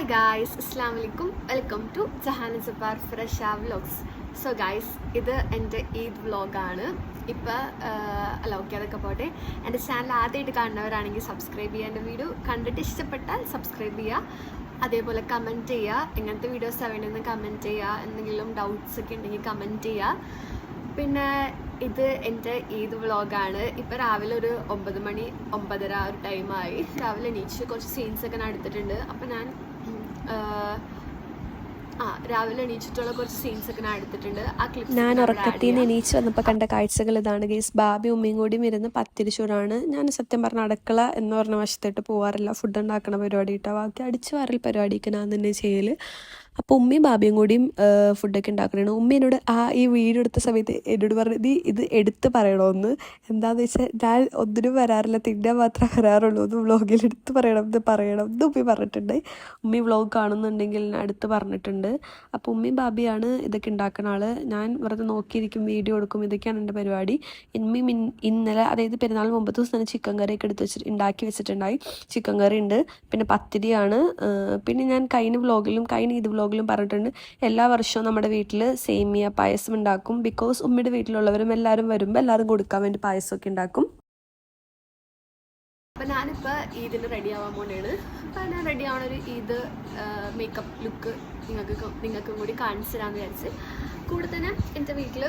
Hi guys, അസ്സാം വലൈക്കും. Welcome to Jahana Jabbar fresh vlogs. So guys, ഇത് എൻ്റെ ഈദ് വ്ലോഗാണ്. ഇപ്പം ഓക്കെ, അതൊക്കെ പോട്ടെ. എൻ്റെ ചാനൽ ആദ്യമായിട്ട് കാണുന്നവരാണെങ്കിൽ സബ്സ്ക്രൈബ് ചെയ്യുക. എൻ്റെ വീഡിയോ കണ്ടിട്ട് ഇഷ്ടപ്പെട്ടാൽ സബ്സ്ക്രൈബ് ചെയ്യുക. അതേപോലെ കമൻറ്റ് ചെയ്യുക. എങ്ങനത്തെ വീഡിയോസാണ് വേണ്ടതെന്ന് കമൻറ്റ് ചെയ്യുക. എന്തെങ്കിലും ഡൗട്ട്സ് ഒക്കെ ഉണ്ടെങ്കിൽ കമൻറ്റ് ചെയ്യുക. പിന്നെ ഇത് എൻ്റെ ഈദ് വ്ളോഗാണ്. ഇപ്പോൾ രാവിലെ ഒരു 9 മണി 9:30 ഒരു ടൈമായി. രാവിലെ എണീച്ച് കുറച്ച് സീൻസൊക്കെ ഞാൻ എടുത്തിട്ടുണ്ട്. അപ്പോൾ ഞാൻ രാവിലെ എണീച്ചിട്ടുള്ള കുറച്ച് സീൻസൊക്കെ ഞാൻ എടുത്തിട്ടുണ്ട്. ആ ക്ലിപ്പ് ഞാൻ ഉറക്കത്തിൽ നിന്ന് എണീച്ച് വന്നപ്പോൾ കണ്ട കാഴ്ചകൾ ഇതാണ് ഗൈസ്. ബാബി ഉമ്മയും കൂടിയും ഇരുന്ന് പത്തിരിച്ചോറാണ്. ഞാൻ സത്യം പറഞ്ഞ അടുക്കള എന്ന് പറഞ്ഞ വശത്തോട്ട് പോകാറില്ല. ഫുഡ് ഉണ്ടാക്കണ പരിപാടി ഇട്ടാ ബാക്കി അടിച്ചു വാരൽ പരിപാടിയൊക്കെ ഞാൻ തന്നെ ചെയ്യൽ. അപ്പോൾ ഉമ്മയും ബാബിയും കൂടിയും ഫുഡൊക്കെ ഉണ്ടാക്കണതാണ്. ഉമ്മ എന്നോട് ഈ വീഡിയോ എടുത്ത സമയത്ത് എന്നോട് പറഞ്ഞു, നീ ഇത് എടുത്ത് പറയണമെന്ന്. എന്താണെന്ന് വെച്ചാൽ ഞാൻ ഒന്നിനും വരാറില്ല, തിന്നാൻ മാത്രമേ വരാറുള്ളൂ. ഒന്ന് വ്ളോഗിൽ എടുത്ത് പറയണം എന്ന് ഉമ്മി പറഞ്ഞിട്ടുണ്ട്. ഉമ്മി വ്ളോഗ് കാണുന്നുണ്ടെങ്കിൽ ഞാൻ എടുത്ത് പറഞ്ഞിട്ടുണ്ട്. അപ്പോൾ ഉമ്മയും ബാബിയാണ് ഇതൊക്കെ ഉണ്ടാക്കുന്ന ആൾ. ഞാൻ വെറുതെ നോക്കിയിരിക്കും, വീഡിയോ എടുക്കും. ഇതൊക്കെയാണ് എൻ്റെ പരിപാടി. ഉമ്മയും ഇന്നലെ, അതായത് പെരുന്നാൾ മുമ്പത്തെ ദിവസം തന്നെ ചിക്കൻ കറിയൊക്കെ ഉണ്ടാക്കി വെച്ചിട്ടുണ്ടായി. ചിക്കൻ കറി ഉണ്ട്, പിന്നെ പത്തിരിയാണ്. പിന്നെ ഞാൻ കഴിഞ്ഞ ഇത് വ്ളോഗിലും പറഞ്ഞിട്ടുണ്ട്, എല്ലാ വർഷവും നമ്മുടെ വീട്ടിൽ സേമിയ പായസം ഉണ്ടാക്കും. ബിക്കോസ് ഉമ്മയുടെ വീട്ടിലുള്ളവരും എല്ലാവരും വരുമ്പോൾ എല്ലാവരും കൊടുക്കാൻ വേണ്ടി പായസമൊക്കെ ഉണ്ടാക്കും. അപ്പം ഞാനിപ്പോൾ ഈദിന് റെഡി ആവാൻ പോണെയാണ്. അപ്പം ഞാൻ റെഡി ആവണൊരു ഈദ് മേക്കപ്പ് ലുക്ക് നിങ്ങൾക്കും കൂടി കാണിച്ചു തരാമെന്ന് വിചാരിച്ച്. കൂടെ തന്നെ എൻ്റെ വീട്ടിൽ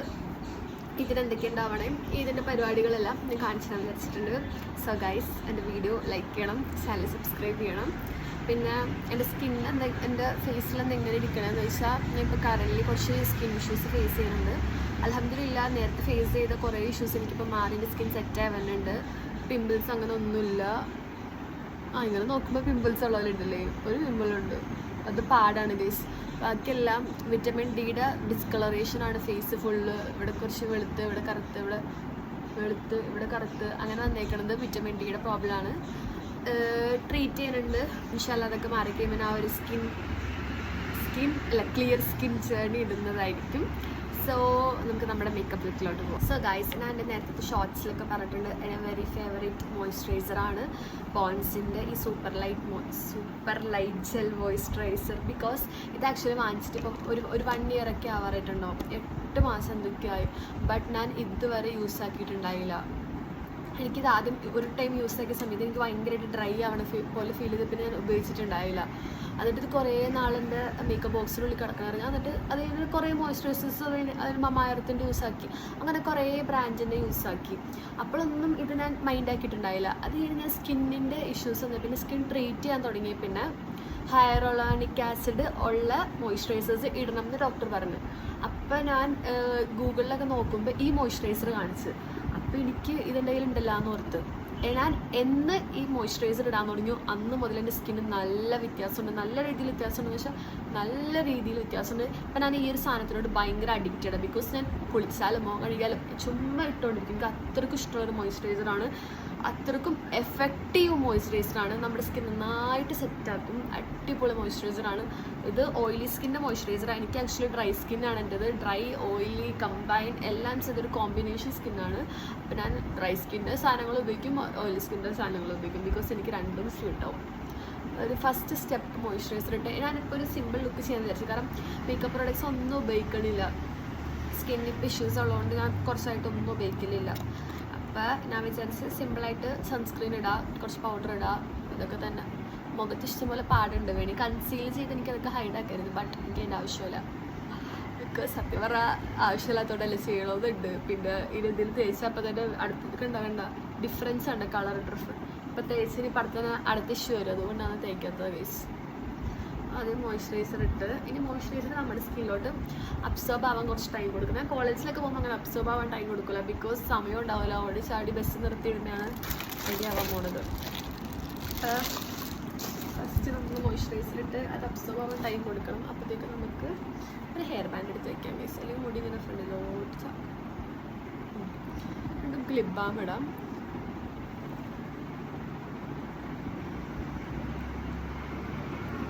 ഇതിനെന്തൊക്കെ ഉണ്ടാവണേ, ഇതിൻ്റെ പരിപാടികളെല്ലാം ഞാൻ കാണിച്ചു തരാൻ വിചാരിച്ചിട്ടുണ്ട്. സോ ഗൈസ്, എൻ്റെ വീഡിയോ ലൈക്ക് ചെയ്യണം, ചാനൽ സബ്സ്ക്രൈബ് ചെയ്യണം. പിന്നെ എൻ്റെ എൻ്റെ ഫേസിൽ എങ്ങനെ ഇരിക്കണമെന്ന് വെച്ചാൽ, ഞാൻ ഇപ്പോൾ കറൻറ്റ്ലി കുറച്ച് സ്കിൻ ഇഷ്യൂസ് ഫേസ് ചെയ്യുന്നുണ്ട്. അൽഹംദുലില്ലാ, നേരത്തെ ഫേസ് ചെയ്ത കുറേ ഇഷ്യൂസ് എനിക്കിപ്പോൾ മാറി. എൻ്റെ സ്കിൻ സെറ്റായി വരുന്നുണ്ട്. പിമ്പിൾസ് അങ്ങനെ ഒന്നുമില്ല. ഇങ്ങനെ നോക്കുമ്പോൾ പിമ്പിൾസ് ഉള്ളവരുണ്ടല്ലേ, ഒരു പിമ്പിളുണ്ട്, അത് പാടാണ് ഗൈസ്. ബാക്കിയെല്ലാം വിറ്റമിൻ ഡിയുടെ ഡിസ്കളറേഷനാണ്. ഫേസ് ഫുള്ള് ഇവിടെ കുറച്ച് വെളുത്ത്, ഇവിടെ കറുത്ത്, ഇവിടെ കറുത്ത് അങ്ങനെ വന്നേക്കണത് വിറ്റമിൻ ഡിയുടെ പ്രോബ്ലമാണ്. ട്രീറ്റ് ചെയ്യുന്നുണ്ട്. ഇൻഷാല്ലാ അതൊക്കെ മാറി കഴിയുമ്പോൾ ആ ഒരു ക്ലിയർ സ്കിൻ ജേർണി ഇടുന്നതായിരിക്കും. സോ നമുക്ക് നമ്മുടെ മേക്കപ്പ് ലുക്കിലോട്ട് പോകാം. സോ ഗൈസ്, ഞാൻ എൻ്റെ നേരത്തെ ഷോർട്സിലൊക്കെ പറഞ്ഞിട്ടുണ്ട്, എൻ്റെ വെരി ഫേവറേറ്റ് മോയ്സ്ചറൈസറാണ് പോൺസിൻ്റെ ഈ super light gel moisturiser. Because ഇത് ആക്ച്വലി വാങ്ങിച്ചിട്ട് ഇപ്പം ഒരു 1 year ഒക്കെ ആവാറായിട്ടുണ്ടാവും. 8 മാസം എന്തൊക്കെയായി. ബട്ട് ഞാൻ ഇതുവരെ യൂസ് ആക്കിയിട്ടുണ്ടായില്ല. എനിക്കിത് ആദ്യം ഒരു ടൈം യൂസ് ആക്കിയ സമയത്ത് എനിക്ക് ഭയങ്കരമായിട്ട് ഡ്രൈ ആവണ പോലെ ഫീൽ ചെയ്ത് പിന്നെ ഞാൻ ഉപയോഗിച്ചിട്ടുണ്ടായില്ല. എന്നിട്ട് ഇത് കുറേ നാളിൻ്റെ മേക്കപ്പ് ബോക്സിനുള്ളിൽ കിടക്കണമായിരുന്നു. എന്നിട്ട് അത് കഴിഞ്ഞ് കുറേ മോയ്സ്ചറൈസേഴ്സ് അതിന് മമായത്തിൻ്റെ യൂസാക്കി, അങ്ങനെ കുറേ ബ്രാൻഡിൻ്റെ യൂസാക്കി. അപ്പോഴൊന്നും ഇത് ഞാൻ മൈൻഡ് ആക്കിയിട്ടുണ്ടായില്ല. അത് കഴിഞ്ഞ് ഞാൻ സ്കിന്നിൻ്റെ ഇഷ്യൂസ് വന്നു. പിന്നെ സ്കിൻ ട്രീറ്റ് ചെയ്യാൻ തുടങ്ങി. പിന്നെ ഹയറോളാനിക് ആസിഡ് ഉള്ള മോയ്സ്ചറൈസേഴ്സ് ഇടണം എന്ന് ഡോക്ടർ പറഞ്ഞു. അപ്പം ഞാൻ ഗൂഗിളിലൊക്കെ നോക്കുമ്പോൾ ഈ മോയ്സ്ചറൈസർ കാണിച്ച്. അപ്പോൾ എനിക്ക് ഇതിൻ്റെ കയ്യിലുണ്ടല്ലോ എന്ന് ഓർത്ത് ഞാൻ എന്ന് ഈ മോയ്സ്ചറൈസർ ഇടാൻ തുടങ്ങി അന്ന് മുതൽ എൻ്റെ സ്കിന്ന് നല്ല വ്യത്യാസമുണ്ട്. നല്ല രീതിയിൽ വ്യത്യാസമുണ്ടെന്ന് വെച്ചാൽ നല്ല രീതിയിൽ വ്യത്യാസമുണ്ട്. ഇപ്പം ഞാൻ ഈ ഒരു സാധനത്തിനോട് ഭയങ്കര അഡിക്റ്റഡ്. ബിക്കോസ് ഞാൻ കുളിച്ചാലും മുഖം കഴുകിയാലും ചുമ്മാ ഇട്ടുകൊണ്ടിരിക്കും. എനിക്ക് അത്രയ്ക്കും ഇഷ്ടമുള്ളൊരു മോയ്സ്ചറൈസറാണ്. അത്രയ്ക്കും എഫക്റ്റീവ് മോയ്സ്ചറൈസറാണ്. നമ്മുടെ സ്കിൻ നന്നായിട്ട് സെറ്റാക്കും. അടിപൊളി മോയ്സ്ചറൈസറാണ് ഇത്. ഓയിലി സ്കിൻ്റെ മോയ്സ്ചറൈസറാണ്. എനിക്ക് ആക്ച്വലി ഡ്രൈ സ്കിന്നാണ് എൻ്റെത്. ഡ്രൈ ഓയിലി കമ്പൈൻ എല്ലാം ചെയ്തൊരു കോമ്പിനേഷൻ സ്കിന്നാണ്. അപ്പോൾ ഞാൻ ഡ്രൈ സ്കിൻ്റെ സാധനങ്ങൾ ഉപയോഗിക്കും, ഓയിലി സ്കിൻ്റെ സാധനങ്ങൾ ഉപയോഗിക്കും. ബിക്കോസ് എനിക്ക് രണ്ടും സ്യൂട്ടാവും. ഒരു ഫസ്റ്റ് സ്റ്റെപ്പ് മോയ്സ്ചറൈസർ ഇട്ട് ഞാനിപ്പോൾ ഒരു സിമ്പിൾ ലുക്ക് ചെയ്യാൻ വിചാരിച്ചു. കാരണം മേക്കപ്പ് പ്രോഡക്ട്സ് ഒന്നും ഉപയോഗിക്കണില്ല. സ്കിന്നിൽ ഇപ്പോൾ ഇഷ്യൂസ് ഉള്ളതുകൊണ്ട് ഞാൻ കുറച്ചായിട്ടൊന്നും ഉപയോഗിക്കലില്ല. അപ്പോൾ ഞാൻ വിചാരിച്ച് സിമ്പിളായിട്ട് സൺസ്ക്രീൻ ഇടുക, കുറച്ച് പൗഡർ ഇടുക, ഇതൊക്കെ തന്നെ. മുഖത്ത് ഇഷ്ടംപോലെ പാടുണ്ട്, വേണി കൺസീൽ ചെയ്ത് എനിക്കതൊക്കെ ഹൈഡാക്കരുത്. ബട്ട് എനിക്ക് അതിൻ്റെ ആവശ്യമില്ല. എനിക്ക് സത്യം പറഞ്ഞാൽ ആവശ്യമില്ലാത്തതുകൊണ്ടല്ലേ ചെയ്യണമെന്നുണ്ട്. പിന്നെ ഇതിൽ തേച്ചാൽ അപ്പോൾ തന്നെ അടുത്തൊക്കെ ഉണ്ടാകണ്ട ഡിഫറൻസ് ഉണ്ട്, കളർ ഡിഫറൻസ്. ഇപ്പോൾ തേച്ചിന് പടത്തിന് അടുത്ത ഇഷ്യൂ വരും, അതുകൊണ്ടാണ് തേക്കാത്തത് ഗൈസ്. ആദ്യം മോയ്സ്ചറൈസർ ഇട്ട് ഇനി മോയ്സ്ചറൈസർ നമ്മുടെ സ്കിന്നിലോട്ട് അബ്സോർബ് ആവാൻ കുറച്ച് ടൈം കൊടുക്കും. ഞാൻ കോളേജിലൊക്കെ പോകുമ്പോൾ അങ്ങനെ അബ്സോർബ് ആവാൻ ടൈം കൊടുക്കില്ല. ബിക്കോസ് സമയം ഉണ്ടാവില്ല. ഓടി ചാടി ബസ് നിർത്തിയിടുന്നതാണ് റെഡി ആവാൻ പോണത്. ഫസ്റ്റ് നമ്മൾ മോയ്സ്ചറൈസർ ഇട്ട് അത് അബ്സോർബ് ആവാൻ ടൈം കൊടുക്കണം. അപ്പോഴത്തേക്ക് നമുക്ക് ഒരു ഹെയർ ബാൻഡ് എടുത്ത് വയ്ക്കാം ഗൈസ്. അല്ലെങ്കിൽ മുടി ഇങ്ങനെ ഫ്രണ്ടിലോട്ട് ചാക്കും. നമുക്ക് ലിപ് ബാം ഇടാം.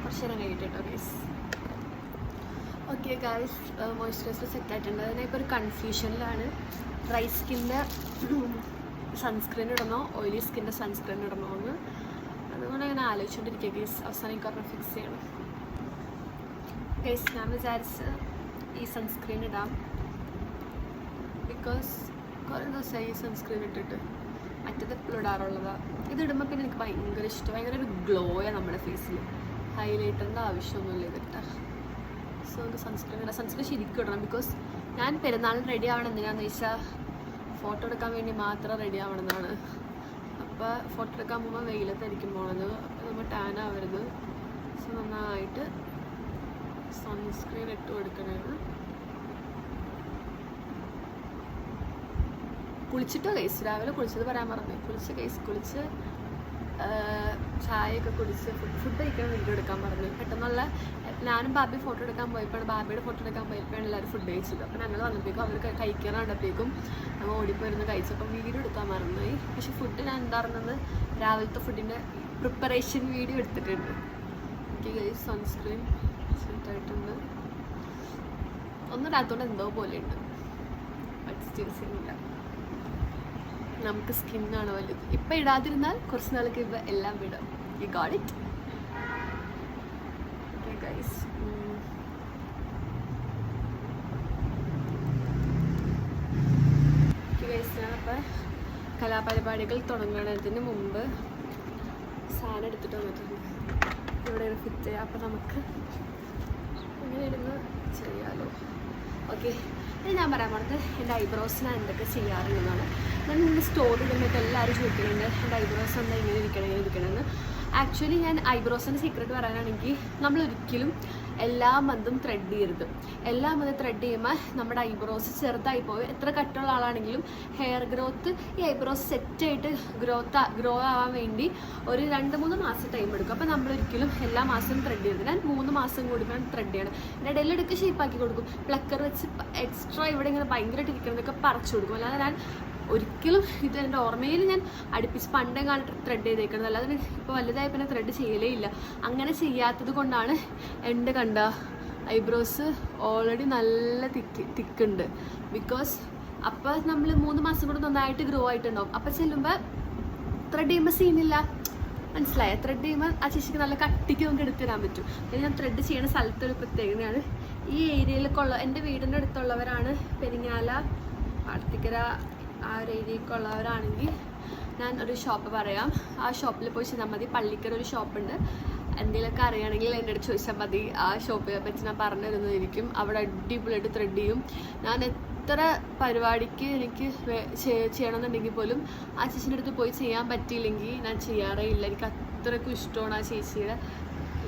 കുറച്ച് നേരം കഴിഞ്ഞിട്ട് കേട്ടോ ഗൈസ്. ഓക്കെ ഗൈസ്, മോയ്സ്ചറൈസർ സെറ്റായിട്ടുണ്ട്. ഞാനിപ്പോൾ ഒരു കൺഫ്യൂഷനിലാണ്. ഡ്രൈ സ്കിൻ്റെ സൺസ്ക്രീൻ ഇടണോ ഓയിലി സ്കിൻ്റെ സൺസ്ക്രീൻ ഇടണോ എന്ന്. അതുകൊണ്ട് അങ്ങനെ ആലോചിച്ചുകൊണ്ടിരിക്കുക ഗൈസ്. അവസാനം എനിക്ക് ഫിക്സ് ചെയ്യണം ഗൈസ്. ഞാൻ വിചാരിച്ച് ഈ സൺസ്ക്രീൻ ഇടാം, ബിക്കോസ് കുറേ ദിവസമായി ഈ സൺസ്ക്രീൻ ഇട്ടിട്ട്. മറ്റത് എപ്പോഴും ഇടാറുള്ളതാണ്. ഇതിടുമ്പോൾ പിന്നെ എനിക്ക് ഭയങ്കര ഇഷ്ടം, ഭയങ്കര ഒരു ഗ്ലോയാണ് നമ്മുടെ ഫേസിൽ. ഹൈലൈറ്ററിൻ്റെ ആവശ്യമൊന്നുമില്ല ഇതിട്ടാ. സോ നമുക്ക് സൺസ്ക്രീൻ ഇടാം. സൺസ്ക്രീൻ ശരിക്കും ഇടണം, ബിക്കോസ് ഞാൻ പെരുന്നാളിന് റെഡി ആവണം എന്തിനാന്ന് വെച്ചാൽ ഫോട്ടോ എടുക്കാൻ വേണ്ടി മാത്രം റെഡി ആവണമെന്നാണ്. അപ്പോൾ ഫോട്ടോ എടുക്കാൻ പോകുമ്പോൾ വെയിലത്തായിരിക്കും പോണത്, അപ്പോൾ നമ്മൾ ടാൻ ആവരുത്. സോ നന്നായിട്ട് സൺസ്ക്രീൻ ഇട്ട് കൊടുക്കണേന്ന്. കുളിച്ചിട്ടോ ഗൈസ്, രാവിലെ കുളിച്ചത് പറയാൻ പറഞ്ഞു. കുളിച്ച് ഗൈസ്, കുളിച്ച് ചായയൊക്കെ കുടിച്ച് ഫുഡ് കഴിക്കാൻ വീഡിയോ എടുക്കാൻ പറഞ്ഞു. പെട്ടെന്നുള്ള ഞാനും ബാബി ഫോട്ടോ എടുക്കാൻ പോയപ്പോഴാണ്, ബാബിയുടെ ഫോട്ടോ എടുക്കാൻ പോയപ്പോഴാണ് എല്ലാവരും ഫുഡ് കഴിച്ചത്. അപ്പോൾ ഞങ്ങൾ വന്നപ്പോഴേക്കും അവർ കഴിക്കാനാണ്ടപ്പോഴേക്കും ഞങ്ങൾ ഓടിപ്പോയിരുന്ന് കഴിച്ചപ്പോൾ വീഡിയോ എടുക്കാൻ മറന്നുപോയി. പക്ഷെ ഫുഡ് ഞാൻ എന്താ പറഞ്ഞത്, രാവിലത്തെ ഫുഡിൻ്റെ പ്രിപ്പറേഷൻ വീഡിയോ എടുത്തിട്ടുണ്ട്. എനിക്ക് ഗൈസ് സൺസ്ക്രീൻ സെറ്റായിട്ടുണ്ട്. ഒന്നും ഇടാത്തതുകൊണ്ട് എന്തോ പോലെയുണ്ട്, ബട്ട് സ്റ്റിൽ സീനില്ല. നമുക്ക് സ്കിന്നാണ് വലുത്. ഇപ്പം ഇടാതിരുന്നാൽ കുറച്ച് നാൾക്ക് ഇപ്പം എല്ലാം വിടാം. You got it. Okay guys, ഞാനപ്പോൾ കലാപരിപാടികൾ തുടങ്ങുന്നതിന് മുമ്പ് സാധനം എടുത്തിട്ട് വന്നിട്ടുണ്ട്. ഇവിടെ ഫിറ്റ് ചെയ്യാം. അപ്പോൾ നമുക്ക് ഇങ്ങനെ ഇരുന്ന് ചെയ്യാമല്ലോ. ഓക്കെ, ഇത് ഞാൻ പറയാൻ പറഞ്ഞത് എൻ്റെ ഐബ്രോസ് ഞാൻ എന്തൊക്കെ ചെയ്യാറുള്ളതാണ്. ഞാൻ ഇങ്ങനെ സ്റ്റോറി ഇടുമ്പോൾ എല്ലാവരും ചോദിക്കുന്നുണ്ട് എൻ്റെ ഐബ്രോസ് എന്താ ഇങ്ങനെ ഇരിക്കണമെന്ന്. ആക്ച്വലി ഞാൻ ഐബ്രോസിൻ്റെ സീക്രട്ട് പറയാനാണെങ്കിൽ നമ്മളൊരിക്കലും എല്ലാ മന്തും ത്രെഡ് ചെയ്യരുത്. എല്ലാ മന്തും ത്രെഡ് ചെയ്യുമ്പോൾ നമ്മുടെ ഐബ്രോസ് ചെറുതായി പോയി. എത്ര കട്ടുള്ള ആളാണെങ്കിലും ഹെയർ ഗ്രോത്ത്, ഈ ഐബ്രോസ് സെറ്റായിട്ട് ഗ്രോ ആവാൻ വേണ്ടി ഒരു 2-3 മാസം ടൈം എടുക്കും. അപ്പോൾ നമ്മളൊരിക്കലും എല്ലാ മാസവും ത്രെഡ് ചെയ്യരുത്. ഞാൻ 3 മാസം കൂടുമ്പോൾ ത്രെഡ് ചെയ്യണം. എൻ്റെ ഇടയിലെടുക്ക് ഷേപ്പാക്കി കൊടുക്കും. പ്ലക്കർ വെച്ച് എക്സ്ട്രാ ഇവിടെ ഇങ്ങനെ ഭയങ്കരമായിട്ട് ഇരിക്കണതൊക്കെ പറിച്ചു കൊടുക്കും. അല്ലാതെ ഞാൻ ഒരിക്കലും ഇത് എൻ്റെ ഓർമ്മയിൽ ഞാൻ അടുപ്പിച്ച് പണ്ടേ കാലത്ത് ത്രെഡ് ചെയ്തേക്കുന്നത്. അല്ലാതെ ഇപ്പോൾ വലുതായി പിന്നെ ത്രെഡ് ചെയ്യലേ ഇല്ല. അങ്ങനെ ചെയ്യാത്തത് കൊണ്ടാണ് എൻ്റെ കണ്ട ഐബ്രോസ് ഓൾറെഡി നല്ല തിക്കുണ്ട്. ബിക്കോസ് അപ്പോൾ നമ്മൾ 3 മാസം കൂടെ നന്നായിട്ട് ഗ്രോ ആയിട്ടുണ്ടാവും. അപ്പോൾ ചെല്ലുമ്പോൾ ത്രെഡ് ചെയ്യുമ്പോൾ സീനില്ല, മനസ്സിലായ? ത്രെഡ് ചെയ്യുമ്പോൾ ആ ചേച്ചിക്ക് നല്ല കട്ടിക്ക് നമുക്ക് എടുത്തിടാൻ പറ്റും. പിന്നെ ഞാൻ ത്രെഡ് ചെയ്യുന്ന സ്ഥലത്തൊരു പ്രത്യേകതയാണ്, ഈ ഏരിയയിലൊക്കെ ഉള്ള എൻ്റെ വീടിൻ്റെ അടുത്തുള്ളവരാണ് പെരിങ്ങാല, ആർത്തിക്കര ആ ഒരു ഏരിയയൊക്കെ ഉള്ളവരാണെങ്കിൽ ഞാൻ ഒരു ഷോപ്പ് പറയാം. ആ ഷോപ്പിൽ പോയി ചെന്നാൽ മതി. പള്ളിക്കര ഒരു ഷോപ്പുണ്ട്. എന്തെങ്കിലുമൊക്കെ അറിയണമെങ്കിൽ എൻ്റെ അടുത്ത് ചോദിച്ചാൽ മതി. ആ ഷോപ്പിനെ പറ്റി ഞാൻ പറഞ്ഞു തരുന്നതായിരിക്കും. അവിടെ അടിപൊളിയായിട്ട് ത്രെഡ് ചെയ്യും. ഞാൻ എത്ര പരിപാടിക്ക് എനിക്ക് ചെയ്യണമെന്നുണ്ടെങ്കിൽ പോലും ആ ചേച്ചീൻ്റെ അടുത്ത് പോയി ചെയ്യാൻ പറ്റിയില്ലെങ്കിൽ ഞാൻ ചെയ്യാറേ ഇല്ല. എനിക്ക് അത്രയ്ക്കും ഇഷ്ടമാണ് ആ ചേച്ചിയുടെ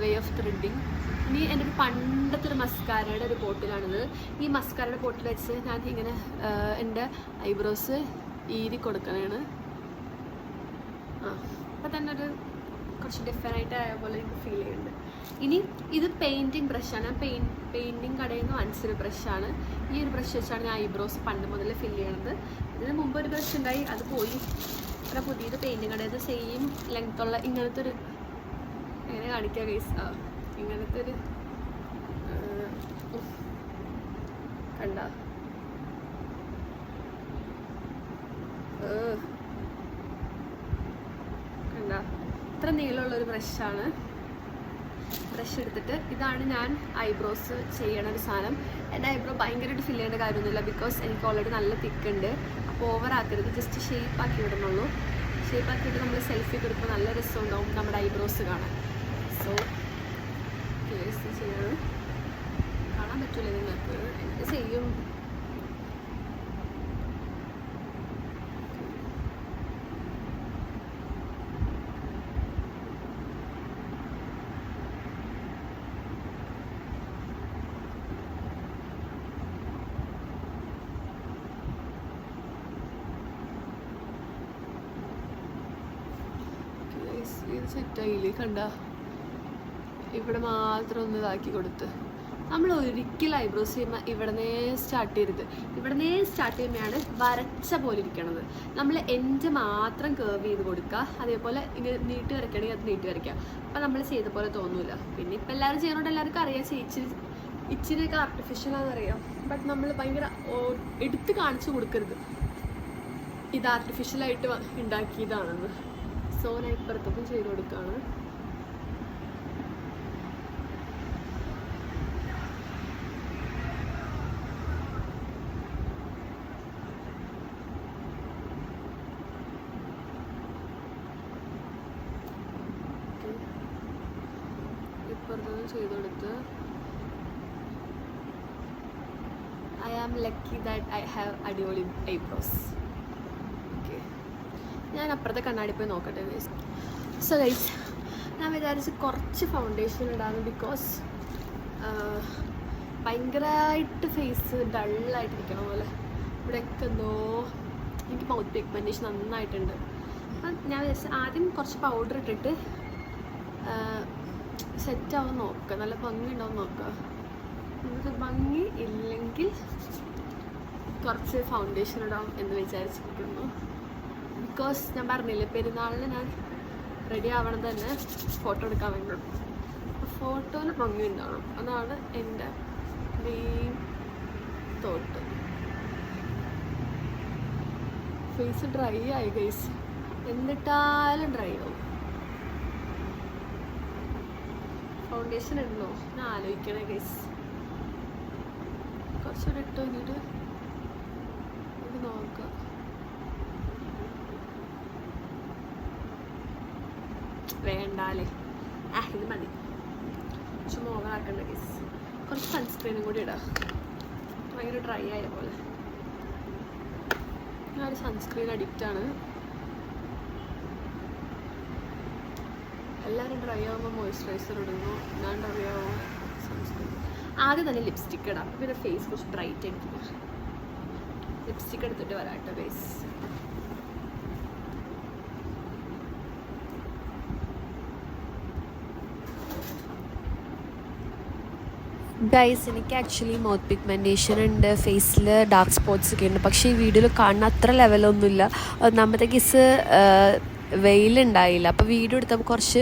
വേ ഓഫ് ത്രെഡിങ്. ഇനി എൻ്റെ ഒരു പണ്ടത്തെ ഒരു മസ്കാരയുടെ ഒരു ബോട്ടിലാണിത്. ഈ മസ്കാരയുടെ ബോട്ടിൽ വെച്ച് ഞാൻ ഇങ്ങനെ എൻ്റെ ഐബ്രോസ് ഈരി കൊടുക്കണതാണ്. അപ്പം തന്നെ ഒരു കുറച്ച് ഡിഫറെൻ്റ് ആയ പോലെ എനിക്ക് ഫീൽ ചെയ്യുന്നുണ്ട്. ഇനി ഇത് പെയിൻറ്റിങ് ബ്രഷാണ്. പെയിൻറ്റിങ് കടയിൽ നിന്ന് വാങ്ങിച്ചൊരു ബ്രഷാണ്. ഈ ഒരു ബ്രഷ് വെച്ചാണ് ഞാൻ ഐബ്രോസ് പണ്ട് മുതൽ ഫിൽ ചെയ്യണത്. ഇതിന് മുമ്പ് ഒരു ബ്രഷ് ഉണ്ടായി, അത് പോയി. ഇവിടെ പുതിയത് പെയിൻറ്റിങ് കടയിൽ നിന്ന് സെയിം ലെങ്ത്തുള്ള ഇങ്ങനത്തെ ഒരു, എങ്ങനെ കാണിക്കുക ഗൈസ്, ഇങ്ങനത്തെ ഒരു കണ്ട കണ്ട ഇത്ര നീളമുള്ളൊരു ബ്രഷാണ്. ബ്രഷ് എടുത്തിട്ട് ഇതാണ് ഞാൻ ഐബ്രോസ് ചെയ്യണ ഒരു സാധനം. എൻ്റെ ഐബ്രോ ഭയങ്കരമായിട്ട് ഫിൽ ചെയ്യേണ്ട കാര്യമൊന്നുമില്ല, ബിക്കോസ് എനിക്ക് ഓൾറെഡി നല്ല തിക്കുണ്ട്. അപ്പോൾ ഓവർ ആക്കരുത്, ജസ്റ്റ് ഷേപ്പ് ആക്കി വിടണുള്ളൂ. ഷേപ്പ് ആക്കിയിട്ട് നമ്മൾ സെൽഫി എടുക്കുമ്പോൾ നല്ല രസമുണ്ടാവും നമ്മുടെ ഐബ്രോസ് കാണാൻ. സോ ചെയ്യണം. കാണാൻ പറ്റൂലേ നിങ്ങൾക്ക്? എന്ത് ചെയ്യും? ഇത് സെറ്റായില്ലേ? കണ്ട ഇവിടെ മാത്രം ഒന്ന് ഇതാക്കി കൊടുത്ത്. നമ്മൾ ഒരിക്കലും ഐബ്രോസ് ചെയ്യുമ്പോൾ ഇവിടനേ സ്റ്റാർട്ട് ചെയ്യരുത്. ഇവിടനേ സ്റ്റാർട്ട് ചെയ്യുമ്പോഴാണ് വരച്ച പോലെ ഇരിക്കണത്. നമ്മൾ എൻഡ് മാത്രം കേർവ് ചെയ്ത് കൊടുക്കുക. അതേപോലെ ഇങ്ങനെ നീട്ടി വരയ്ക്കണമെങ്കിൽ അത് നീട്ടി വരയ്ക്കുക. അപ്പം നമ്മൾ ചെയ്ത പോലെ തോന്നില്ല. പിന്നെ ഇപ്പം എല്ലാവരും ചെയ്യുന്നതുകൊണ്ട് എല്ലാവർക്കും അറിയാം ഇച്ചിരിയൊക്കെ ആർട്ടിഫിഷ്യലാണെന്നറിയാം. ബട്ട് നമ്മൾ ഭയങ്കര എടുത്ത് കാണിച്ചു കൊടുക്കരുത് ഇത് ആർട്ടിഫിഷ്യലായിട്ട് ഉണ്ടാക്കിയതാണെന്ന്. സോ ഞാൻ ഇപ്പുറത്തൊക്കെ ചെയ്ത് കൊടുക്കുകയാണ്. ഇപ്പുറത്തൊന്നും ചെയ്ത് കൊടുത്ത്. I am lucky that I have അടിപൊളി ഐബ്രോസ്. ഓക്കെ, ഞാൻ അപ്പുറത്തെ കണ്ണാടി പോയി നോക്കട്ടെ ഗൈസ്. സോ ഗൈസ്, ഞാൻ വിചാരിച്ച് കുറച്ച് ഫൗണ്ടേഷൻ ഇടാന്ന്. ബിക്കോസ് ഭയങ്കരമായിട്ട് ഫേസ് ഡള്ളായിട്ടിരിക്കണ പോലെ ഇവിടെയൊക്കെ എന്തോ എനിക്ക് മൗത്ത് പിഗ്മെൻറ്റേഷൻ നന്നായിട്ടുണ്ട്. അപ്പം ഞാൻ വിചാരിച്ചു ആദ്യം കുറച്ച് പൗഡർ ഇട്ടിട്ട് സെറ്റാവാൻ നോക്കുക, നല്ല ഭംഗി ഉണ്ടാവും നോക്കുക. നമുക്ക് ഭംഗി ഇല്ലെങ്കിൽ കുറച്ച് ഫൗണ്ടേഷൻ ഇടാം എന്ന് വിചാരിച്ചിരിക്കുന്നു. ബിക്കോസ് ഞാൻ പറഞ്ഞില്ലേ, പെരുന്നാളിന് ഞാൻ റെഡി ആവണം തന്നെ ഫോട്ടോ എടുക്കാൻ വേണ്ടിയുള്ളൂ. അപ്പോൾ ഫോട്ടോയിൽ ഭംഗി ഉണ്ടാവണം, അതാണ് എൻ്റെ മെയിൻ തോട്ട്. ഫേസ് ഡ്രൈ ആയി ഗൈസ്, എന്നിട്ടാലും ഡ്രൈ ആവും. ഫൗണ്ടേഷൻ ഇടണോ ഞാൻ ആലോചിക്കണേ ഗൈസ്. കുറച്ചുകൂടെ ഇട്ട് കഴിഞ്ഞിട്ട് ഇത് നോക്കാം. വേണ്ടാലേ, ഇത് മതി, ചുമ്മാ ഓവറാക്കണ്ട ഗൈസ്. കുറച്ച് സൺസ്ക്രീനും കൂടി ഇടാം, ഭയങ്കര ഡ്രൈ ആയ പോലെ. ഞാനൊരു സൺസ്ക്രീൻ അഡിക്റ്റാണ്. എല്ലാവരും ഡ്രൈ ആകുമ്പോൾ മോയ്സ്ചറൈസർ ഇടുന്നു, ഞാൻ ഡ്രൈ ആകുമ്പോൾ സൺസ്ക്രീൻ. ആദ്യം തന്നെ ലിപ്സ്റ്റിക്ക് ഇടാം, പിന്നെ ഫേസ് കുറച്ച് ബ്രൈറ്റ് ആയിരിക്കും. ലിപ്സ്റ്റിക്ക് എടുത്തിട്ട് വരാട്ടോ ഗൈസ്. ഗൈസ്, എനിക്ക് ആക്ച്വലി മൗത്ത് പിഗ്മെൻറ്റേഷൻ ഉണ്ട്, ഫേസിൽ ഡാർക്ക് സ്പോട്ട്സ് ഒക്കെ ഉണ്ട്. പക്ഷേ ഈ വീഡിയോയിൽ കാണുന്ന അത്ര ലെവലൊന്നുമില്ല. ഒന്നാമത്തെ കേസ് വെയിലുണ്ടായില്ല, അപ്പോൾ വീഡിയോ എടുത്തപ്പോൾ കുറച്ച്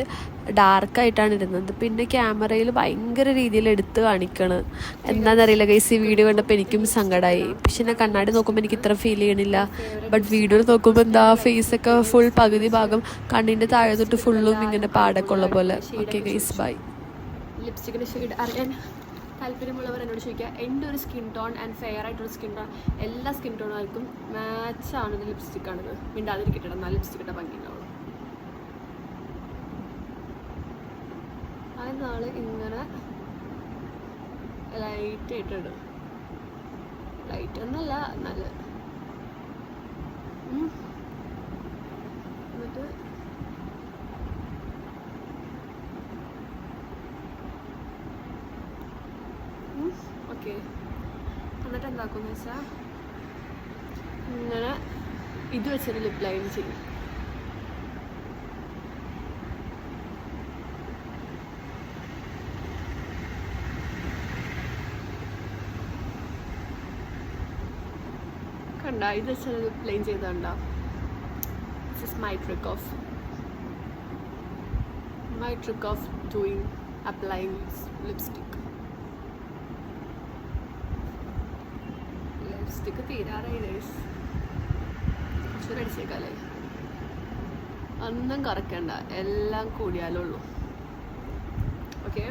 ഡാർക്കായിട്ടാണ് ഇരുന്നത്. പിന്നെ ക്യാമറയിൽ ഭയങ്കര രീതിയിൽ എടുത്ത് കാണിക്കണം. എന്താണെന്നറിയില്ല ഗൈസ്, ഈ വീഡിയോ കണ്ടപ്പോൾ എനിക്കും സങ്കടമായി. പക്ഷെ ഞാൻ കണ്ണാടി നോക്കുമ്പോൾ എനിക്ക് ഇത്ര ഫീൽ ചെയ്യണില്ല. ബട്ട് വീഡിയോയിൽ നോക്കുമ്പോൾ എന്താ ഫേസൊക്കെ ഫുൾ പകുതി ഭാഗം കണ്ണിൻ്റെ താഴെ തൊട്ട് ഫുള്ളും ഇങ്ങനെ പാടൊക്കെ ഉള്ള പോലെ. Okay guys, bye. ലിപ്സ്റ്റിക്കിൻ്റെ ഷെയ്ഡ് അറിയാൻ താല്പര്യമുള്ളവർ എന്നോട് ചോദിക്കുക. എൻ്റെ ഒരു സ്കിൻ ടോൺ ആൻഡ് ഫെയർ ആയിട്ടൊരു സ്കിൻ ടോൺ, എല്ലാ സ്കിൻ ടോണുകൾക്കും മാച്ചാണിത്. ലിപ്സ്റ്റിക്കാണിത്, മിണ്ടാതിരിക്കട്ടെ, എന്നാൽ ലിപ്സ്റ്റിക്കിട്ട ഭംഗി ഉണ്ടാവും. അതിനാൾ ഇങ്ങനെ ലൈറ്റ് ആയിട്ടിടും. ലൈറ്റ് എന്നല്ല, നല്ല എന്നിട്ട് ഓക്കെ. എന്നിട്ട് എന്താക്കുമെന്ന് വെച്ചാൽ ഇങ്ങനെ ഇത് വെച്ചൊരു ലിപ് ലൈൻ ചെയ്യും. കണ്ട, ഇത് വെച്ചൊരു ലിപ് ലൈൻ ചെയ്തോണ്ടോ. This is my trick of doing applying lipstick. Lipstick തീരാറായി ഗൈസ്, കുറച്ചുകൂടെ അടിച്ചേക്കാല്ലേ. ഒന്നും കുറയ്ക്കണ്ട, എല്ലാം കൂടിയാലുള്ളൂ. ഓക്കെ,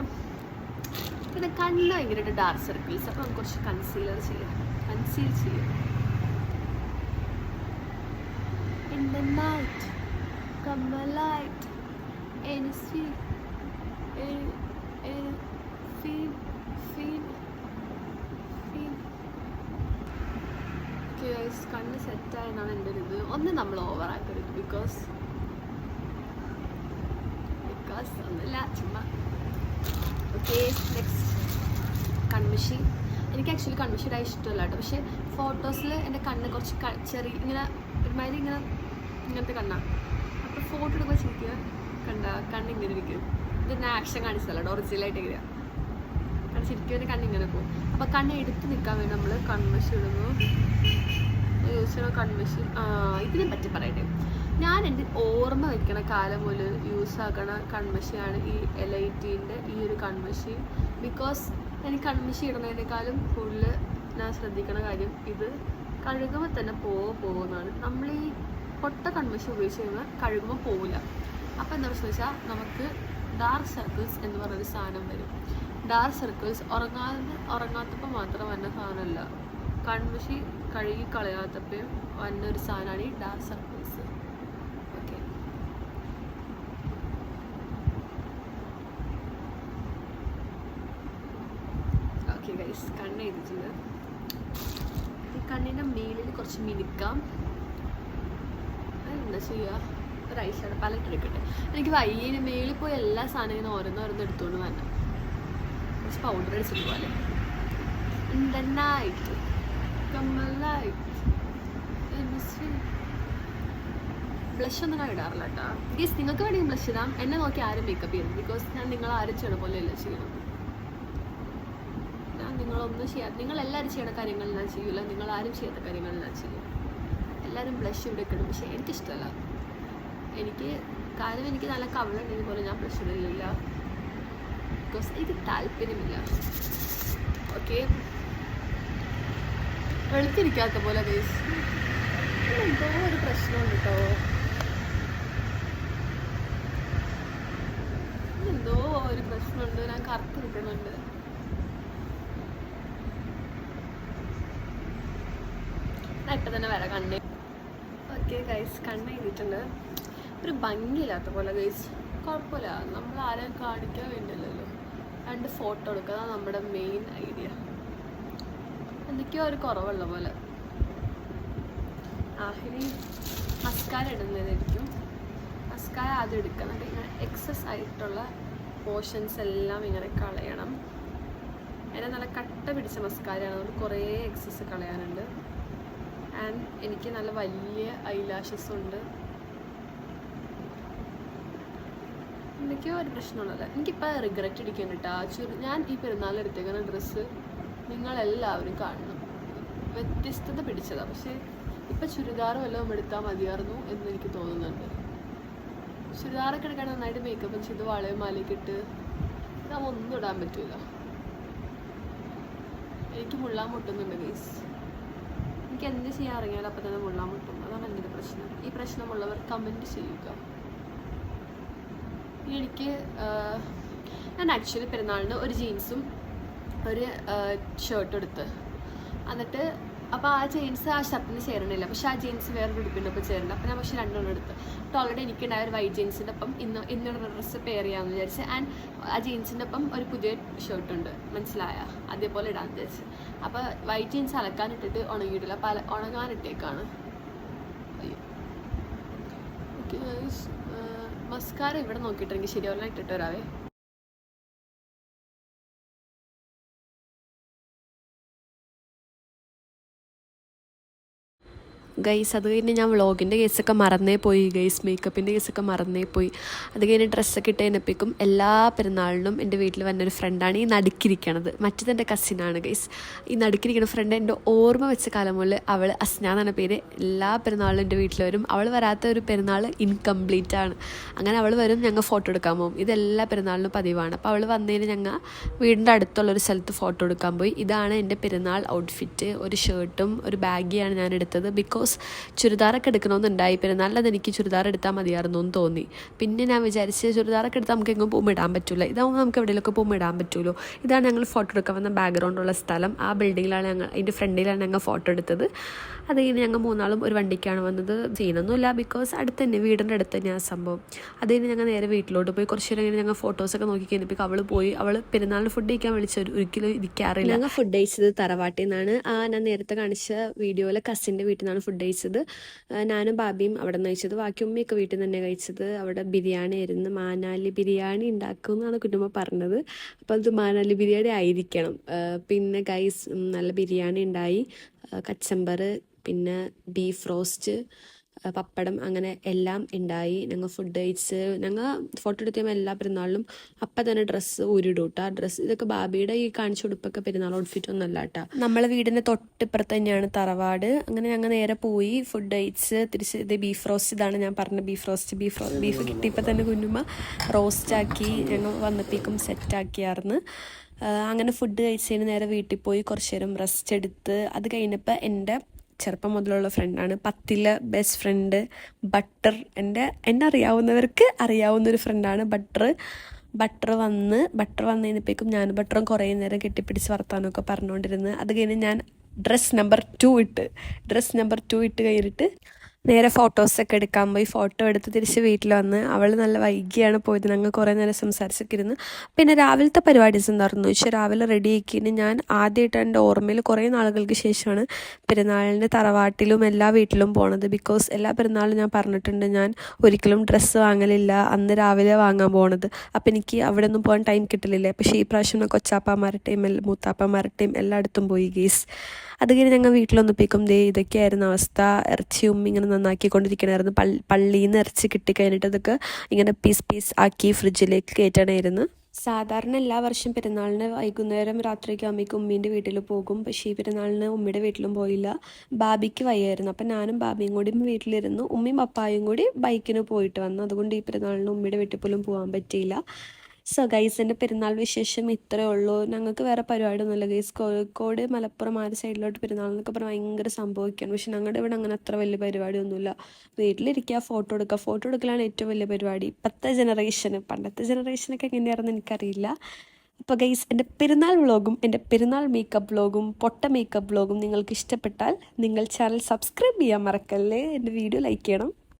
പിന്നെ കണ്ണ് ഭയങ്കരമായിട്ട് ഡാർക്ക് സർക്കിൾസ്, അപ്പോൾ നമുക്ക് കുറച്ച് കൺസീൽ ചെയ്യാം. In the night, come a light, and feel. കണ്ണ് സെറ്റായെന്നാണ് എൻ്റെ ഒരു ഇത്. ഒന്ന് നമ്മൾ ഓവറാക്കരുത്, ബിക്കോസ് ഒന്നുമില്ല, ചുമ്മാ. ഓക്കെ, നെക്സ്റ്റ് കൺമഷി. എനിക്ക് ആക്ച്വലി കൺമഷി ഇടാൻ ഇഷ്ടമല്ല കേട്ടോ. പക്ഷേ ഫോട്ടോസിൽ എൻ്റെ കണ്ണ് കുറച്ച് ചെറിയ ഇങ്ങനെ ഒരുമാതിരി ഇങ്ങനത്തെ കണ്ണാണ്. അപ്പോൾ ഫോട്ടോ എടുക്കുമ്പോൾ ശരിക്കുക കണ്ട കണ്ണിങ്ങനെ ഇരിക്കും. ഇത് ഞാൻ ആക്ഷൻ കാണിച്ചതല്ല, ഒറിജിനലായിട്ട് ഇരിക്കുക. കാരണം ശരിക്കും എൻ്റെ കണ്ണിങ്ങനെ പോകും. അപ്പോൾ കണ്ണ് എടുത്ത് നിൽക്കാൻ വേണ്ടി നമ്മൾ കൺമഷി ഇടുന്നു. യൂസ് ചെയ്യണ കൺമഷി ഇതിനെ പറ്റി പറയട്ടെ. ഞാൻ എൻ്റെ ഓർമ്മ വയ്ക്കണ കാലം മുതൽ യൂസ് ആക്കണ കൺമഷിയാണ് ഈ LITൻ്റെ ഈ ഒരു കൺമഷി. ബിക്കോസ് എനിക്ക് കൺമഷി ഇടുന്നതിനേക്കാളും കൂടുതൽ ഞാൻ ശ്രദ്ധിക്കണ കാര്യം ഇത് കഴുകുമ്പോൾ തന്നെ പോകുന്നതാണ്. നമ്മൾ ഈ പൊട്ട കൺമഷി ഉപയോഗിച്ച് കഴിഞ്ഞാൽ കഴുകുമ്പോൾ പോവില്ല. അപ്പോൾ എന്താ പ്രശ്നം വെച്ചാൽ നമുക്ക് ഡാർക്ക് സർക്കിൾസ് എന്ന് പറഞ്ഞൊരു സാധനം വരും. ഡാർക്ക് സർക്കിൾസ് ഉറങ്ങാത്തപ്പോൾ മാത്രം വന്ന സാധനമല്ല, കൺമഷി കഴുകി കളയാത്തപ്പോഴും വന്നൊരു സാധനമാണ് ഈ ഡാർക്ക് സർക്കിൾസ്. ഓക്കെ, ഗൈസ് കണ്ണ് എഴുതിയിട്ടുണ്ട്. ഈ കണ്ണിൻ്റെ മേലിൽ കുറച്ച് മിനുക്കാം. എന്താ ചെയ്യുക, ഒരു ഐഷാഡോ പാലറ്റ് എടുക്കട്ടെ. എനിക്ക് വയ്യതിന് മേളിൽ പോയി എല്ലാ സാധനങ്ങളും ഓരോന്നോരോന്ന് എടുത്തുകൊണ്ട് വരണം. കുറച്ച് പൗഡർ അടിച്ചിട്ട് പോലെ നന്നായിട്ട് കമ്മലായിട്ട്. ബ്ലഷ് ഒന്നും ഞാൻ ഇടാറില്ല കേട്ടോ. ഗീസ് നിങ്ങൾക്ക് വേണമെങ്കിൽ ബ്ലഷ് ഇടാം. എന്നെ നോക്കി ആരും മേക്കപ്പ് ചെയ്യുന്നത്. ബിക്കോസ് ഞാൻ നിങ്ങൾ ആരും ചെയ്യണ പോലെയല്ല ചെയ്യണം. ഞാൻ നിങ്ങളൊന്നും ചെയ്യാത്ത, നിങ്ങളെല്ലാവരും ചെയ്യണ കാര്യങ്ങൾ ഞാൻ ചെയ്യൂല, നിങ്ങൾ ആരും ചെയ്യാത്ത കാര്യങ്ങൾ ഞാൻ ചെയ്യും. എല്ലാവരും ബ്ലഷ് ഇവിടെ ഇടണം, പക്ഷേ എനിക്കിഷ്ടമല്ല. കാരണം എനിക്ക് നല്ല കവളുണ്ടെങ്കിൽ പോലെ ഞാൻ ബ്ലഷ് ഇടലില്ല. ബിക്കോസ് എനിക്ക് താല്പര്യമില്ല. ഓക്കെ, വെളുത്തിരിക്കാത്ത പോലെ ഗൈസ് എന്തോ ഒരു പ്രശ്നമുണ്ട് കേട്ടോ. എന്തോ ഒരു പ്രശ്നമുണ്ട്. ഞാൻ കറുത്തിരിക്കുന്നുണ്ട്. ഇപ്പം തന്നെ വരാം കണ്ണേ. ഓക്കെ ഗൈസ്, കണ്ണ് എഴുതിയിട്ടുണ്ട്. ഒരു ഭംഗിയില്ലാത്ത പോലെ ഗൈസ്. കുഴപ്പമില്ല, നമ്മൾ ആരെയും കാണിക്കാൻ വേണ്ടിയല്ലോ. 2 ഫോട്ടോ എടുക്കുക, അതാണ് നമ്മുടെ മെയിൻ ഐഡിയ. എന്തൊക്കെയോ ഒരു കുറവുള്ള പോലെ. ഇനി മസ്കാര ഇടുന്നതായിരിക്കും. മസ്കാര ആദ്യം എടുക്കണം. ഇങ്ങനെ എക്സസ് ആയിട്ടുള്ള പോർഷൻസ് എല്ലാം ഇങ്ങനെ കളയണം. എന്നെ നല്ല കട്ട പിടിച്ച മസ്കാരയാണ്, അതുകൊണ്ട് കുറേ എക്സസ് കളയാനുണ്ട്. ആൻഡ് എനിക്ക് നല്ല വലിയ ഐലാഷസ് ഉണ്ട്. എന്തൊക്കെയോ ഒരു പ്രശ്നമുള്ളതല്ല. എനിക്കിപ്പോൾ റിഗ്രറ്റ് അടിക്കാൻ കേട്ടോ. ഞാൻ ഈ പെരുന്നാളിലെടുത്തേക്കുന്ന ഡ്രസ്സ് നിങ്ങളെല്ലാവരും കാണണം. വ്യത്യസ്തത പിടിച്ചതാണ്. പക്ഷേ ഇപ്പം ചുരിദാർ വല്ലതും എടുത്താൽ മതിയായിരുന്നു എന്ന് എനിക്ക് തോന്നുന്നുണ്ട്. ചുരിദാറൊക്കെ എടുക്കാൻ നന്നായിട്ട് മേക്കപ്പ് ചെയ്ത് വളയും മാലയൊക്കെ ഇട്ട് ഇതാകുമ്പോൾ ഒന്നും ഇടാൻ പറ്റില്ല. എനിക്ക് മുള്ളാൻ മുട്ടുന്നുണ്ട് ഗൈസ്. എനിക്ക് എന്ത് ചെയ്യാൻ ഇറങ്ങിയാലും അപ്പം തന്നെ മുള്ളാൻ മുട്ടും. അതാണ് എൻ്റെ ഒരു പ്രശ്നം. ഈ പ്രശ്നമുള്ളവർ കമൻറ്റ് ചെയ്യുക. എനിക്ക് ഞാൻ ആക്ച്വലി പെരുന്നാളിന് ഒരു ജീൻസും ഒരു ഷർട്ടും എടുത്ത്, എന്നിട്ട് അപ്പോൾ ആ ജീൻസ് ആ ഷർട്ടിന് ചേരണില്ല. പക്ഷേ ആ ജീൻസ് വേറൊരു ഉടുപ്പിൻ്റെ ഒപ്പം ചേരുന്നുണ്ട്. അപ്പോൾ ഞാൻ പക്ഷേ 2 എടുത്ത്. അപ്പോൾ ഓൾറെഡി എനിക്കുണ്ടായ ഒരു വൈറ്റ് ജീൻസിൻ്റെ ഒപ്പം ഇന്നൊരു ഡ്രസ്സ് പെയർ ചെയ്യാമെന്ന് വിചാരിച്ച്. ആൻഡ് ആ ജീൻസിൻ്റെ ഒപ്പം ഒരു പുതിയ ഷർട്ടുണ്ട്, മനസ്സിലായ, അതേപോലെ ഇടാമെന്ന് വിചാരിച്ച്. അപ്പോൾ വൈറ്റ് ജീൻസ് അലക്കാനിട്ടിട്ട് ഉണങ്ങിയിട്ടില്ല. അപ്പോൾ ഉണങ്ങാനിട്ടേക്കാണ്. അയ്യോ, ഓക്കെ മസ്കാര ഇവിടെ നോക്കിയിട്ട് എനിക്ക് ശരിയാവില്ല, ഇട്ടിട്ട് വരാവേ. ഗൈസ് അത് കഴിഞ്ഞ് ഞാൻ വ്ളോഗിൻ്റെ കേസൊക്കെ മറന്നേ പോയി ഗൈസ്. മേക്കപ്പിൻ്റെ കേസൊക്കെ മറന്നേ പോയി. അത് കഴിഞ്ഞ് ഡ്രസ്സൊക്കെ ഇട്ട് കഴിഞ്ഞപ്പോഴേക്കും എല്ലാ പെരുന്നാളിനും എൻ്റെ വീട്ടിൽ വന്നൊരു ഫ്രണ്ടാണ് ഈ നടുക്കിരിക്കണത്. മറ്റത് എൻ്റെ കസിനാണ് ഗൈസ്. ഈ നടുക്കിരിക്കുന്ന ഫ്രണ്ട് എൻ്റെ ഓർമ്മ വെച്ച കാലം മുതൽ അവൾ അസ്ന എന്നാണ് പേര്. എല്ലാ പെരുന്നാളിലും എൻ്റെ വീട്ടിൽ വരും. അവൾ വരാത്ത ഒരു പെരുന്നാൾ ഇൻകംപ്ലീറ്റ് ആണ്. അങ്ങനെ അവൾ വരും, ഞങ്ങൾ ഫോട്ടോ എടുക്കാൻ പോകും. ഇതെല്ലാ പെരുന്നാളിനും പതിവാണ്. അപ്പോൾ അവൾ വന്നതിന് ഞങ്ങൾ വീടിൻ്റെ അടുത്തുള്ളൊരു സ്ഥലത്ത് ഫോട്ടോ എടുക്കാൻ പോയി. ഇതാണ് എൻ്റെ പെരുന്നാൾ ഔട്ട്ഫിറ്റ്. ഒരു ഷർട്ടും ഒരു ബാഗിയാണ് ഞാൻ എടുത്തത്. ബിക്കോസ് ചുരിദാറൊക്കെ എടുക്കണമെന്നുണ്ടായി. പെരുന്നാളിൽ എനിക്ക് ചുരിദാർ എടുത്താൽ മതിയായിരുന്നു എന്ന് തോന്നി. പിന്നെ ഞാൻ വിചാരിച്ച് ചുരിദാറൊക്കെ എടുത്താൽ നമുക്ക് എങ്ങും പോകുമ്പോൾ ഇടാൻ പറ്റില്ല. ഇതാവുമ്പോൾ നമുക്ക് എവിടെയെങ്കിലൊക്കെ പോകുമ്പോൾ ഇടാൻ പറ്റുമല്ലോ. ഇതാണ് ഞങ്ങൾ ഫോട്ടോ എടുക്കാൻ വന്ന ബാക്ക്ഗ്രൗണ്ടുള്ള സ്ഥലം. ആ ബിൽഡിങ്ങിലാണ് അതിൻ്റെ ഫ്രണ്ടിലാണ് ഞങ്ങൾ ഫോട്ടോ എടുത്തത്. അത് കഴിഞ്ഞ് ഞങ്ങൾ 3 ആളും ഒരു വണ്ടിക്കാണ് വന്നത്. സീനൊന്നുമില്ല, ബിക്കോസ് അടുത്ത് തന്നെ, വീടിൻ്റെ അടുത്ത് തന്നെയാണ് സംഭവം. അത് കഴിഞ്ഞ് ഞങ്ങൾ നേരെ വീട്ടിലോട്ട് പോയി. കുറച്ച് നേരം കഴിഞ്ഞ് ഞങ്ങൾ ഫോട്ടോസൊക്കെ നോക്കി കഴിഞ്ഞപ്പോൾ അവൾ പോയി. അവൾ പെരുന്നാളിന് ഫുഡ് കഴിക്കാൻ വിളിച്ചൊരു ഒരിക്കലും ഇരിക്കാറില്ല. ഞങ്ങൾ ഫുഡ് കഴിച്ചത് തറവാട്ടിൽ നിന്നാണ്. ഞാൻ നേരത്തെ കാണിച്ച വീഡിയോയിലെ കസിൻ്റെ വീട്ടിൽ നിന്നാണ് ഫുഡ് കഴിച്ചത്. ഞാനും ബാബിയും അവിടെ നിന്ന് കഴിച്ചത്. ബാക്കി ഉമ്മയൊക്കെ വീട്ടിൽ നിന്ന് തന്നെ കഴിച്ചത്. അവിടെ ബിരിയാണി ആയിരുന്നു. മാനാലി ബിരിയാണി ഉണ്ടാക്കുമെന്നാണ് കുടുംബം പറഞ്ഞത്. അപ്പോൾ അത് മാനാലി ബിരിയാണി ആയിരിക്കണം. പിന്നെ ഗൈസ് നല്ല ബിരിയാണി ഉണ്ടായി, കച്ചമ്പർ, പിന്നെ ബീഫ് റോസ്റ്റ്, പപ്പടം, അങ്ങനെ എല്ലാം ഉണ്ടായി. ഞങ്ങൾ ഫുഡ് കഴിച്ച് ഞങ്ങൾ ഫോട്ടോ എടുത്തുമ്പോൾ എല്ലാ പെരുന്നാളിലും അപ്പം തന്നെ ഡ്രസ്സ് ഊരിടും കേട്ടോ. ഡ്രസ്സ് ഇതൊക്കെ ബാബിയുടെ ഈ കാണിച്ച ഉടുപ്പൊക്കെ പെരുന്നാൾ ഔട്ട്ഫിറ്റ് ഒന്നും അല്ല കേട്ടോ. നമ്മളെ വീടിൻ്റെ തൊട്ടിപ്പുറത്ത് തന്നെയാണ് തറവാട്. അങ്ങനെ ഞങ്ങൾ നേരെ പോയി ഫുഡ് കഴിച്ച് തിരിച്ച്. ഇത് ബീഫ് റോസ്റ്റ്, ഇതാണ് ഞാൻ പറഞ്ഞ ബീഫ് റോസ്റ്റ്. ബീഫ് കിട്ടിയപ്പോൾ തന്നെ കുഞ്ഞുമ്മ റോസ്റ്റാക്കി ഞങ്ങൾ വന്നപ്പോഴേക്കും സെറ്റാക്കിയായിരുന്നു. അങ്ങനെ ഫുഡ് കഴിച്ചതിന് നേരെ വീട്ടിൽ പോയി കുറച്ച് നേരം റെസ്റ്റ് എടുത്ത്. അത് കഴിഞ്ഞപ്പോൾ എൻ്റെ ചെറുപ്പം മുതലുള്ള ഫ്രണ്ടാണ്, 10ലെ ബെസ്റ്റ് ഫ്രണ്ട് ബട്ടർ. എന്നെ അറിയാവുന്നവർക്ക് അറിയാവുന്നൊരു ഫ്രണ്ടാണ് ബട്ടർ വന്ന് കഴിഞ്ഞപ്പോഴേക്കും ഞാൻ ബട്ടറും കുറേ നേരം കെട്ടിപ്പിടിച്ച് വർത്താനമൊക്കെ പറഞ്ഞുകൊണ്ടിരുന്നു. അത് കഴിഞ്ഞ് ഞാൻ ഡ്രസ്സ് നമ്പർ 2 ഇട്ട് കഴിഞ്ഞിട്ട് നേരെ ഫോട്ടോസൊക്കെ എടുക്കാൻ പോയി. ഫോട്ടോ എടുത്ത് തിരിച്ച് വീട്ടിൽ വന്ന് അവൾ നല്ല വൈകിയാണ് പോയത്. ഞങ്ങൾ കുറേ നേരം സംസാരിച്ചൊക്കെ ഇരുന്ന്. പിന്നെ രാവിലത്തെ പരിപാടീസ് എന്തായിരുന്നു വെച്ചാൽ രാവിലെ റെഡി ആക്കിയിട്ട് ഞാൻ ആദ്യമായിട്ട് എൻ്റെ ഓർമ്മയിൽ കുറേ നാളുകൾക്ക് ശേഷമാണ് പെരുന്നാളിന് തറവാട്ടിലും എല്ലാ വീട്ടിലും പോണത്. ബിക്കോസ് എല്ലാ പെരുന്നാളും ഞാൻ പറഞ്ഞിട്ടുണ്ട് ഞാൻ ഒരിക്കലും ഡ്രസ്സ് വാങ്ങലില്ല, അന്ന് രാവിലെ വാങ്ങാൻ പോണത്. അപ്പോൾ എനിക്ക് അവിടെ ഒന്നും പോകാൻ ടൈം കിട്ടലില്ല. പക്ഷേ ഈ പ്രാവശ്യം കൊച്ചാപ്പന്മാരുടെയും മൂത്താപ്പന്മാരുടെയും എല്ലായിടത്തും പോയി ഗേസ്. അത് കഴിഞ്ഞ് ഞങ്ങൾ വീട്ടിലൊന്നിപ്പിക്കും ഇതൊക്കെയായിരുന്നു അവസ്ഥ. ഇറച്ചി ഉമ്മി ഇങ്ങനെ നന്നാക്കിക്കൊണ്ടിരിക്കണമായിരുന്നു. പള്ളിയിൽ നിന്ന് ഇറച്ചി കിട്ടിക്കഴിഞ്ഞിട്ട് അതൊക്കെ ഇങ്ങനെ പീസ് ആക്കി ഫ്രിഡ്ജിലേക്ക് കയറ്റണമായിരുന്നു. സാധാരണ എല്ലാ വർഷം പെരുന്നാളിന് വൈകുന്നേരം രാത്രിയൊക്കെ അമ്മയ്ക്ക് ഉമ്മീൻ്റെ വീട്ടിൽ പോകും. പക്ഷേ ഈ പെരുന്നാളിന് ഉമ്മയുടെ വീട്ടിലും പോയില്ല. ബാബിക്ക് വയ്യായിരുന്നു. അപ്പം ഞാനും ബാബിയും കൂടി വീട്ടിലിരുന്നു. ഉമ്മയും പപ്പായും കൂടി ബൈക്കിന് പോയിട്ട് വന്നു. അതുകൊണ്ട് ഈ പെരുന്നാളിന് ഉമ്മയുടെ വീട്ടിൽ പോലും പോകാൻ പറ്റിയില്ല. സോ ഗൈസ്, എൻ്റെ പെരുന്നാൾ വിശേഷം ഇത്രയേ ഉള്ളൂ. ഞങ്ങൾക്ക് വേറെ പരിപാടിയൊന്നുമില്ല ഗൈസ്. കോഴിക്കോട് മലപ്പുറം ആ ഒരു സൈഡിലോട്ട് പെരുന്നാൾ എന്നൊക്കെ പറഞ്ഞാൽ ഭയങ്കര സംഭവിക്കുകയാണ്. പക്ഷെ ഞങ്ങളുടെ ഇവിടെ അങ്ങനെ അത്ര വലിയ പരിപാടിയൊന്നുമില്ല. വീട്ടിലിരിക്കുക, ഫോട്ടോ എടുക്കുക. ഫോട്ടോ എടുക്കലാണ് ഏറ്റവും വലിയ പരിപാടി. ഇപ്പോഴത്തെ ജനറേഷന്, പണ്ടത്തെ ജനറേഷനൊക്കെ എങ്ങനെയാണെന്ന് എനിക്കറിയില്ല. അപ്പോൾ ഗൈസ്, എൻ്റെ പെരുന്നാൾ വ്ളോഗും എൻ്റെ പെരുന്നാൾ മേക്കപ്പ് വ്ളോഗും പൊട്ട മേക്കപ്പ് വ്ളോഗും നിങ്ങൾക്ക് ഇഷ്ടപ്പെട്ടാൽ നിങ്ങൾ ചാനൽ സബ്സ്ക്രൈബ് ചെയ്യാൻ മറക്കല്ലേ. എൻ്റെ വീഡിയോ ലൈക്ക് ചെയ്യണം.